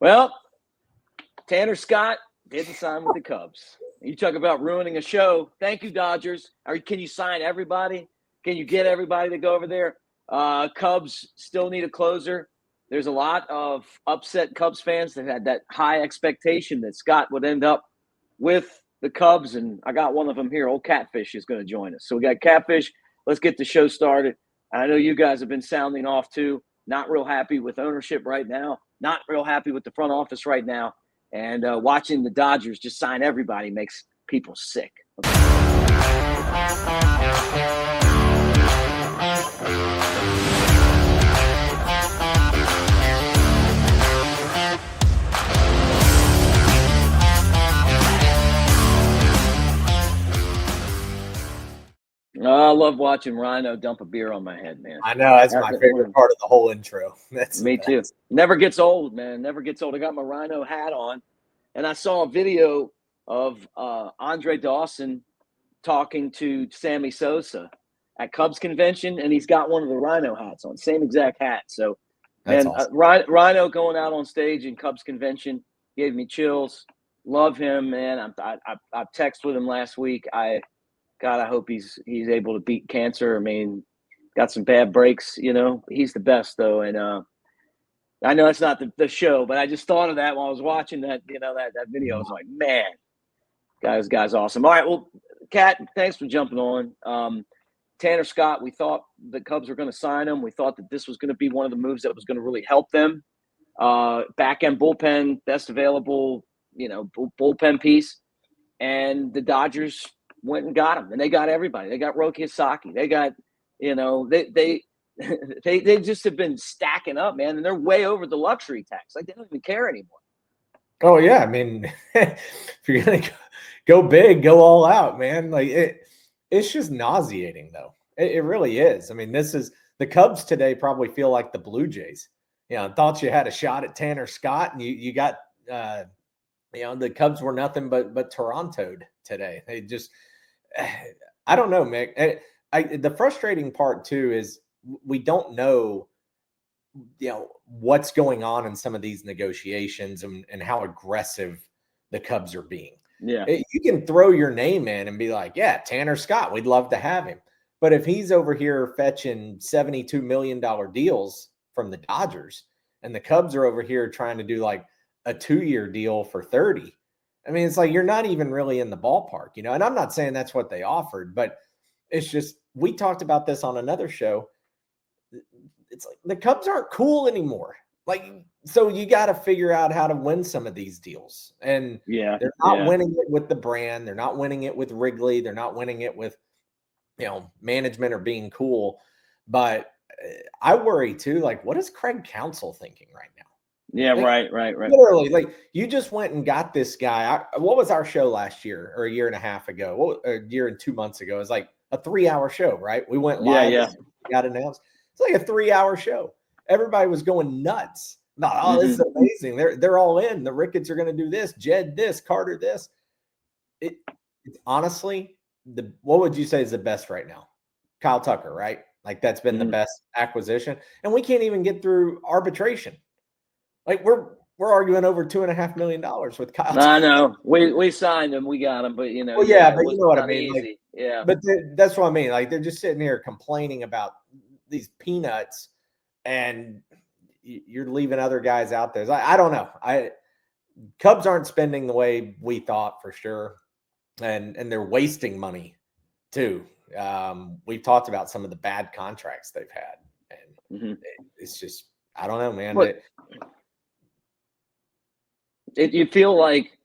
Well, Tanner Scott didn't sign with the Cubs. You talk about ruining a show. Thank you, Dodgers. Can you sign everybody? Can you get everybody to go over there? Cubs still need a closer. There's a lot of upset Cubs fans that had that high expectation that Scott would end up with the Cubs, and I got one of them here. Old Catfish is going to join us. So we got Catfish. Let's get the show started. I know you guys have been sounding off too. Not real happy with ownership right now. Not real happy with the front office right now. And watching the Dodgers just sign everybody makes people sick. I love watching Rhino dump a beer on my head, man. I know. That's my favorite part of the whole intro. That's me too. Never gets old, man. Never gets old. I got my Rhino hat on, and I saw a video of Andre Dawson talking to Sammy Sosa at Cubs convention, and he's got one of the Rhino hats on, same exact hat. So, man, awesome. Rhino going out on stage in Cubs convention gave me chills. Love him, man. I texted with him last week. God, I hope he's able to beat cancer. I mean, got some bad breaks, you know. He's the best, though. And I know it's not the show, but I just thought of that while I was watching that, you know, that video. I was like, man, guy's awesome. All right, well, Cat, thanks for jumping on. Tanner Scott, we thought the Cubs were going to sign him. We thought that this was going to be one of the moves that was going to really help them. Back-end bullpen, best available, you know, bullpen piece. And the Dodgers went and got him, and they got everybody. They got Roki Asaki. They got, you know, they just have been stacking up, man, and they're way over the luxury tax. Like, they don't even care anymore. Oh yeah, I mean, if you're gonna go big, go all out, man. Like it's just nauseating, though. It really is. I mean, this is the Cubs today. Probably feel like the Blue Jays. You know, thought you had a shot at Tanner Scott, and you got. You know, the Cubs were nothing but Toronto'd today. They just, I don't know, Mick. The frustrating part too is we don't know, you know, what's going on in some of these negotiations and how aggressive the Cubs are being. Yeah, you can throw your name in and be like, yeah, Tanner Scott, we'd love to have him. But if he's over here fetching $72 million deals from the Dodgers, and the Cubs are over here trying to do like a 2-year deal for 30. I mean, it's like, you're not even really in the ballpark, you know, and I'm not saying that's what they offered, but it's just, we talked about this on another show. It's like the Cubs aren't cool anymore. Like, so you got to figure out how to win some of these deals. And they're not winning it with the brand. They're not winning it with Wrigley. They're not winning it with, you know, management or being cool. But I worry too, like, what is Craig Counsell thinking right now? Yeah, like, right. Literally, like, you just went and got this guy. What was our show last year or a year and a half ago? A year and 2 months ago? It was like a 3-hour show, right? We went live. Yeah. Got announced. It's like a 3-hour show. Everybody was going nuts. No, this is amazing. They're all in. The Ricketts are going to do this. Jed this. Carter this. It's honestly, what would you say is the best right now? Kyle Tucker, right? Like, that's been the best acquisition. And we can't even get through arbitration. Like, we're arguing over $2.5 million with Kyle. I know. We signed him. We got him. But, you know. Well, yeah, but you know what I mean. Like, yeah. But that's what I mean. Like, they're just sitting here complaining about these peanuts, and you're leaving other guys out there. I don't know. Cubs aren't spending the way we thought, for sure. And they're wasting money too. We've talked about some of the bad contracts they've had. And it's just, I don't know, man. You feel like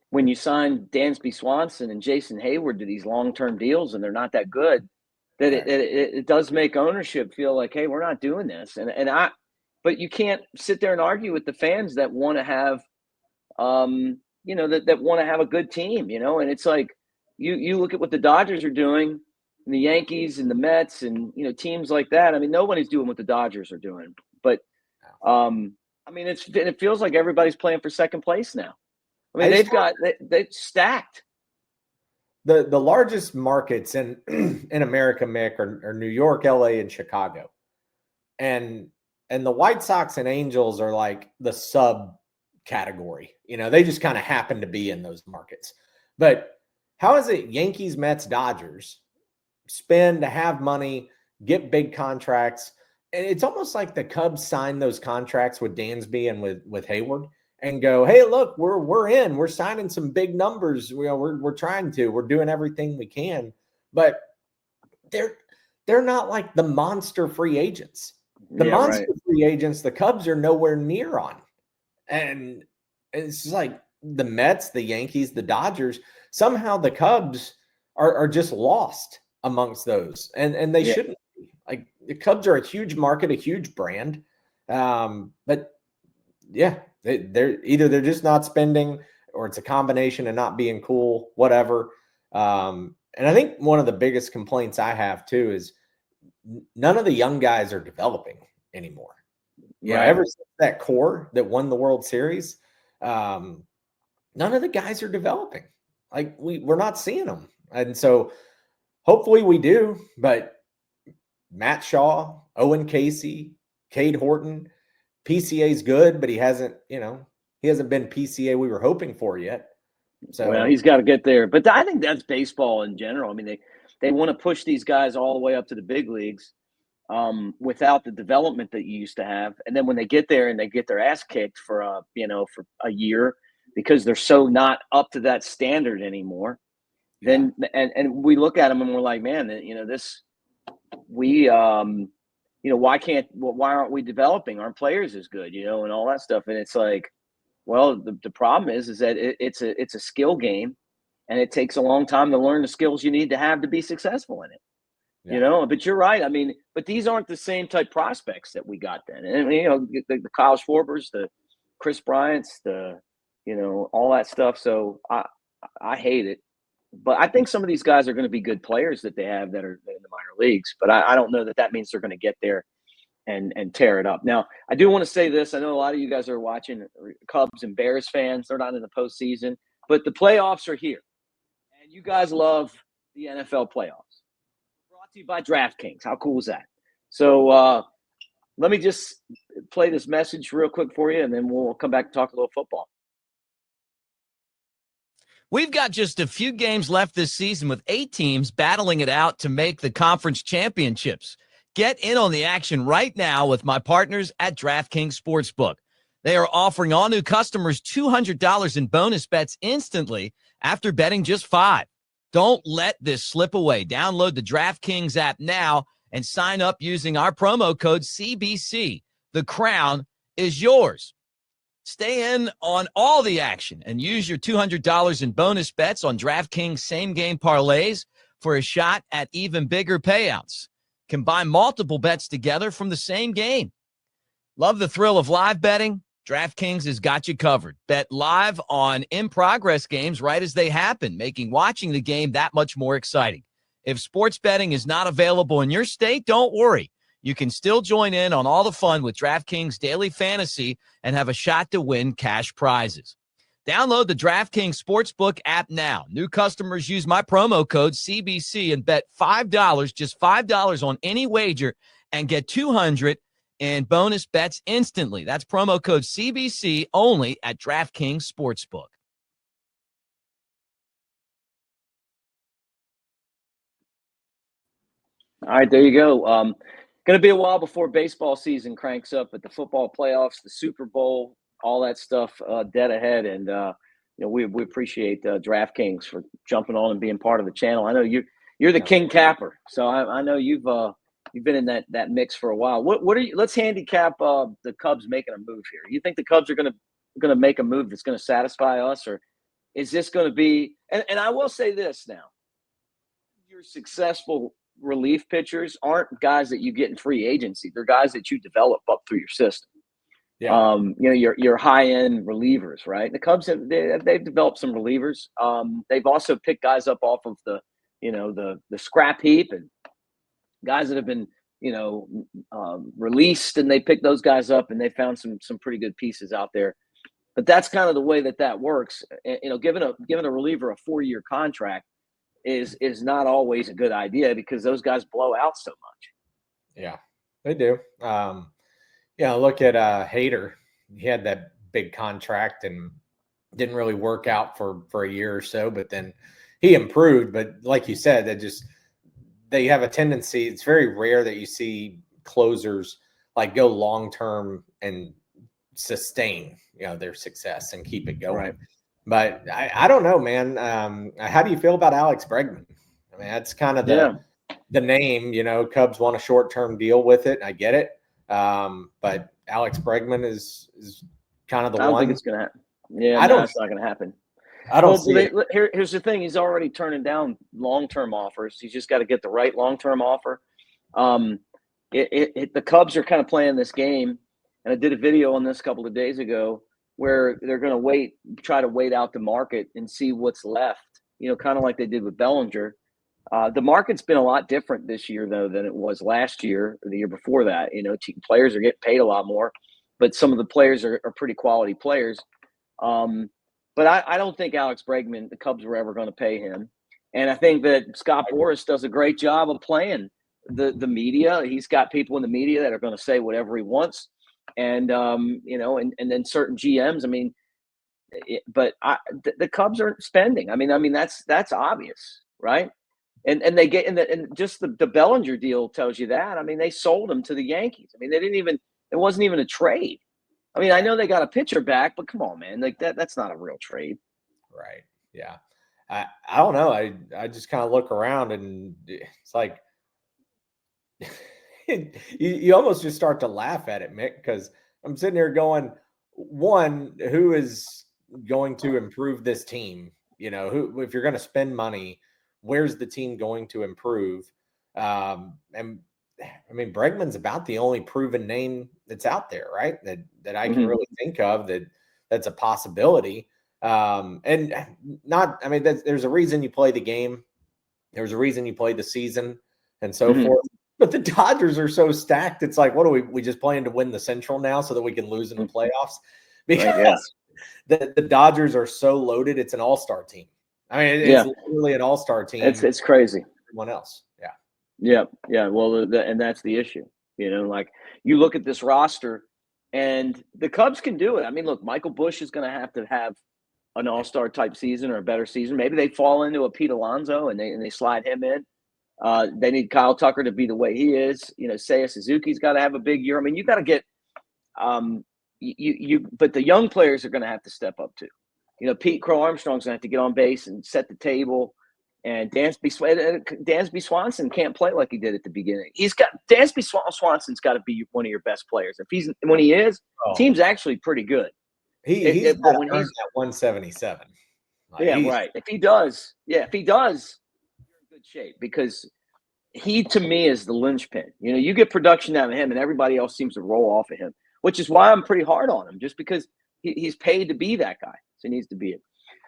when you sign Dansby Swanson and Jason Hayward to these long-term deals and they're not that good, that it does make ownership feel like, hey, we're not doing this. But you can't sit there and argue with the fans that want to have, you know, that want to have a good team, you know. And it's like, you look at what the Dodgers are doing, and the Yankees and the Mets and, you know, teams like that. I mean, nobody's doing what the Dodgers are doing. But, I mean, it feels like everybody's playing for second place now. I mean, they've stacked. The largest markets in America, Mick, are New York, LA, and Chicago. And the White Sox and Angels are like the sub category. They just kind of happen to be in those markets. But how is it Yankees, Mets, Dodgers spend to have money, get big contracts? And it's almost like the Cubs signed those contracts with Dansby and with Hayward and go, hey, look, we're in. We're signing some big numbers. We're trying to. We're doing everything we can. But they're not like the monster free agents. The monster free agents, the Cubs are nowhere near on. And it's just like the Mets, the Yankees, the Dodgers, somehow the Cubs are just lost amongst those. And they shouldn't be. Like, the Cubs are a huge market, a huge brand. But yeah, they're just not spending, or it's a combination of not being cool, whatever. And I think one of the biggest complaints I have too is none of the young guys are developing anymore. Ever since that core that won the World Series, none of the guys are developing. Like, we're not seeing them. And so hopefully we do, but Matt Shaw, Owen Casey, Cade Horton, PCA's good, but he hasn't been PCA we were hoping for yet. So, well, he's got to get there. But I think that's baseball in general. I mean, they want to push these guys all the way up to the big leagues without the development that you used to have. And then when they get there and they get their ass kicked for a year because they're so not up to that standard anymore, then and we look at them and we're like, man, why aren't we developing? Aren't players as good, and all that stuff. And it's like, well, the problem is that it's a skill game, and it takes a long time to learn the skills you need to have to be successful in it. But you're right. I mean, but these aren't the same type prospects that we got then. And the Kyle Schwarbers, the Chris Bryants, all that stuff. So I hate it. But I think some of these guys are going to be good players that they have that are in the minor leagues. But I don't know that means they're going to get there and tear it up. Now, I do want to say this. I know a lot of you guys are watching, Cubs and Bears fans. They're not in the postseason, but the playoffs are here. And you guys love the NFL playoffs. Brought to you by DraftKings. How cool is that? So let me just play this message real quick for you, and then we'll come back and talk a little football. We've got just a few games left this season with 8 teams battling it out to make the conference championships. Get in on the action right now with my partners at DraftKings Sportsbook. They are offering all new customers $200 in bonus bets instantly after betting just $5. Don't let this slip away. Download the DraftKings app now and sign up using our promo code CBC. The crown is yours. Stay in on all the action and use your $200 in bonus bets on DraftKings same-game parlays for a shot at even bigger payouts. Combine multiple bets together from the same game. Love the thrill of live betting? DraftKings has got you covered. Bet live on in-progress games right as they happen, making watching the game that much more exciting. If sports betting is not available in your state, don't worry. You can still join in on all the fun with DraftKings Daily Fantasy and have a shot to win cash prizes. Download the DraftKings Sportsbook app now. New customers use my promo code CBC and bet $5, just $5 on any wager, and get $200 in bonus bets instantly. That's promo code CBC only at DraftKings Sportsbook. All right, there you go. Going to be a while before baseball season cranks up, but the football playoffs, the Super Bowl, all that stuff dead ahead. And we appreciate DraftKings for jumping on and being part of the channel. I know you're the king capper, so I know you've been in that mix for a while. What are you? Let's handicap the Cubs making a move here. You think the Cubs are going to make a move that's going to satisfy us, or is this going to be? And I will say this now: your successful relief pitchers aren't guys that you get in free agency. They're guys that you develop up through your system. Yeah. Your high-end relievers, right? The Cubs they've developed some relievers. They've also picked guys up off of the scrap heap, and guys that have been released, and they picked those guys up, and they found some pretty good pieces out there. But that's kind of the way that works. Giving a reliever a 4-year contract is not always a good idea because those guys blow out so much. Yeah, they do. Look at Hader. He had that big contract and didn't really work out for a year or so, but then he improved. But like you said, they have a tendency. It's very rare that you see closers like go long-term and sustain, their success and keep it going. Right. But I don't know, man. How do you feel about Alex Bregman? I mean, that's kind of the name, Cubs want a short-term deal with it. I get it. But Alex Bregman is kind of the one. I don't think it's going to happen. Yeah, it's not going to happen. I don't see it. Here's the thing. He's already turning down long-term offers. He's just got to get the right long-term offer. The Cubs are kind of playing this game, and I did a video on this a couple of days ago where they're going to try to wait out the market and see what's left, kind of like they did with Bellinger. The market's been a lot different this year, though, than it was last year or the year before that. Players are getting paid a lot more, but some of the players are pretty quality players. But I don't think Alex Bregman, the Cubs were ever going to pay him. And I think that Scott Boras does a great job of playing the media. He's got people in the media that are going to say whatever he wants. And, and then certain GMs, the Cubs aren't spending. I mean, that's obvious, right? And they get and just the Bellinger deal tells you that. I mean, they sold him to the Yankees. I mean, it wasn't even a trade. I mean, I know they got a pitcher back, but come on, man, like that's not a real trade. Right. Yeah. I don't know. I just kind of look around and it's like you almost just start to laugh at it, Mick, because I'm sitting here going, one, who is going to improve this team? Who, if you're going to spend money, where's the team going to improve? And I mean, Bregman's about the only proven name that's out there, right? That I can really think of that's a possibility. And not, I mean, there's a reason you play the game. There's a reason you play the season and so forth. But the Dodgers are so stacked. It's like, what are we just playing to win the Central now so that we can lose in the playoffs? Because the Dodgers are so loaded. It's an all-star team. I mean, it's literally an all-star team. It's crazy. Everyone else. Yeah. Well, and that's the issue. Like you look at this roster, and the Cubs can do it. I mean, look, Michael Busch is going to have an all-star type season or a better season. Maybe they fall into a Pete Alonso and they slide him in. They need Kyle Tucker to be the way he is. Seiya Suzuki's got to have a big year. I mean, you got to get but the young players are going to have to step up too. Pete Crow Armstrong's going to have to get on base and set the table. And Dansby Swanson can't play like he did at the beginning. Dansby Swanson's got to be one of your best players. When he is, team's actually pretty good. He's at 177. Right. If he does, you're in good shape because he, to me, is the linchpin. You get production out of him, and everybody else seems to roll off of him, which is why I'm pretty hard on him, just because he's paid to be that guy. So he needs to be it.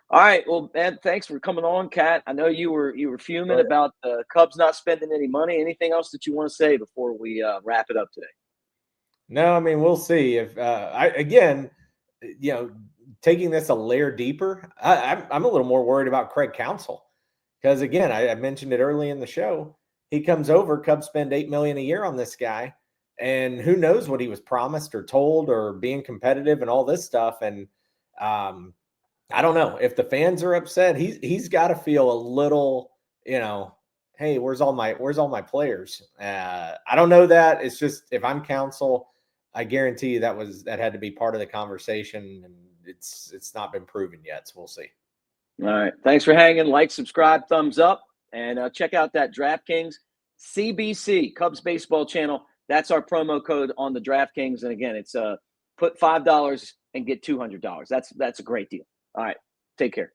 All right. Well, man, thanks for coming on, Kat. I know you were fuming about the Cubs not spending any money. Anything else that you want to say before we wrap it up today? No, I mean, we'll see. If taking this a layer deeper, I'm a little more worried about Craig Counsell because, again, I mentioned it early in the show. He comes over, Cubs spend $8 million a year on this guy, and who knows what he was promised or told or being competitive and all this stuff. And I don't know if the fans are upset. He's got to feel a little, hey, where's all my players? I don't know that. It's just if I'm Counsell, I guarantee you that had to be part of the conversation, and it's not been proven yet. So we'll see. All right, thanks for hanging. Like, subscribe, thumbs up, and check out that DraftKings CBC Cubs baseball channel. That's our promo code on the DraftKings, and again, it's put $5 and get $200. That's a great deal. All right. Take care.